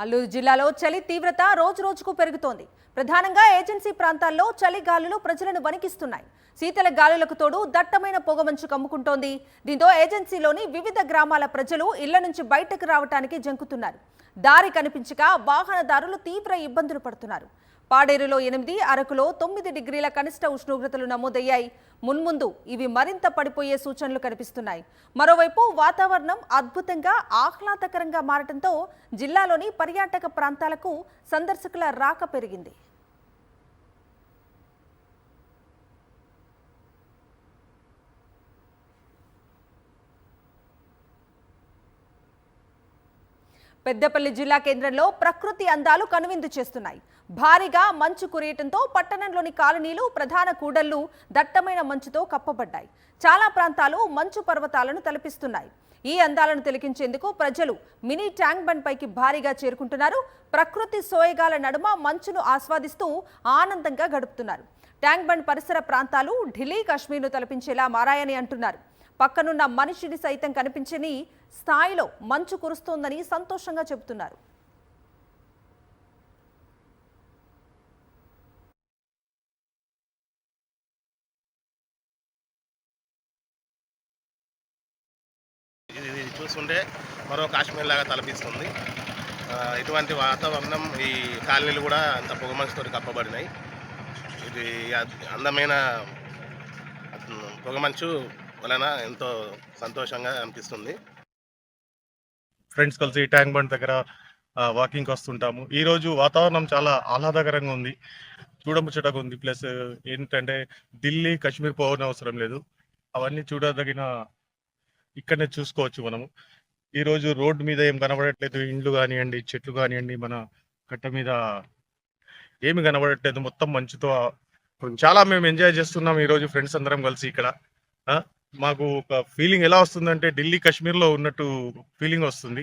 అల్లూరు జిల్లాలో చలి తీవ్రత రోజురోజుకు పెరుగుతోంది. ప్రధానంగా ఏజెన్సీ ప్రాంతాల్లో చలి గాలులు ప్రజలను వణికిస్తున్నాయి. శీతల గాలులకు తోడు దట్టమైన పొగమంచు కమ్ముకుంటోంది. దీంతో ఏజెన్సీలోని వివిధ గ్రామాల ప్రజలు ఇళ్ల నుంచి బయటకు రావడానికి జంకుతున్నారు. దారి కనిపించక వాహనదారులు తీవ్ర ఇబ్బందులు పడుతున్నారు. పాడేరులో 8, అరకులో 9 డిగ్రీల కనిష్ట ఉష్ణోగ్రతలు నమోదయ్యాయి. మున్ముందు ఇవి మరింత పడిపోయే సూచనలు కనిపిస్తున్నాయి. మరోవైపు వాతావరణం అద్భుతంగా ఆహ్లాదకరంగా మారడంతో జిల్లాలోని పర్యాటక ప్రాంతాలకు సందర్శకుల రాక పెరిగింది. పెద్దపల్లి జిల్లా కేంద్రంలో ప్రకృతి అందాలు కనువిందు చేస్తున్నాయి. భారీగా మంచు కురియటంతో పట్టణంలోని కాలనీలు, ప్రధాన కూడళ్లు దట్టమైన మంచుతో కప్పబడ్డాయి. చాలా ప్రాంతాలు మంచు పర్వతాలను తలపిస్తున్నాయి. ఈ అందాలను తిలకించేందుకు ప్రజలు మినీ ట్యాంక్ బండ్ పైకి భారీగా చేరుకుంటున్నారు. ప్రకృతి సోయగాల నడుమ మంచును ఆస్వాదిస్తూ ఆనందంగా గడుపుతున్నారు. ట్యాంక్ బండ్ పరిసర ప్రాంతాలు ఢిల్లీ, కాశ్మీర్ను తలపించేలా మారాయని అంటున్నారు. పక్కనున్న మనిషిని సైతం కనిపించని స్థాయిలో మంచు కురుస్తోందని సంతోషంగా చెబుతున్నారు. ఇది చూస్తుంటే మరో కాశ్మీర్ లాగా తలపిస్తుంది. ఇటువంటి వాతావరణం ఈ కాలనీలు కూడా అంత పొగమంచుతో కప్పబడినాయి. ఇది అందమైన పొగమంచు వలన ఎంతో సంతోషంగా అనిపిస్తుంది. ఫ్రెండ్స్ కలిసి ట్యాంక్ బండ్ దగ్గర వాకింగ్కి వస్తుంటాము. ఈరోజు వాతావరణం చాలా ఆహ్లాదకరంగా ఉంది, చూడముచ్చటగా ఉంది. ప్లస్ ఏంటంటే ఢిల్లీ, కాశ్మీర్ పోవడం అవసరం లేదు, అవన్నీ చూడదగిన ఇక్కడనే చూసుకోవచ్చు మనము. ఈరోజు రోడ్డు మీద ఏం కనబడట్లేదు, ఇండ్లు కానివ్వండి, చెట్లు కానివ్వండి, మన కట్ట మీద ఏమి కనబడట్లేదు, మొత్తం మంచుతో చాలా మేము ఎంజాయ్ చేస్తున్నాం ఈరోజు ఫ్రెండ్స్ అందరం కలిసి ఇక్కడ. మాకు ఒక ఫీలింగ్ ఎలా వస్తుందంటే ఢిల్లీ, కాశ్మీర్లో ఉన్నట్టు ఫీలింగ్ వస్తుంది.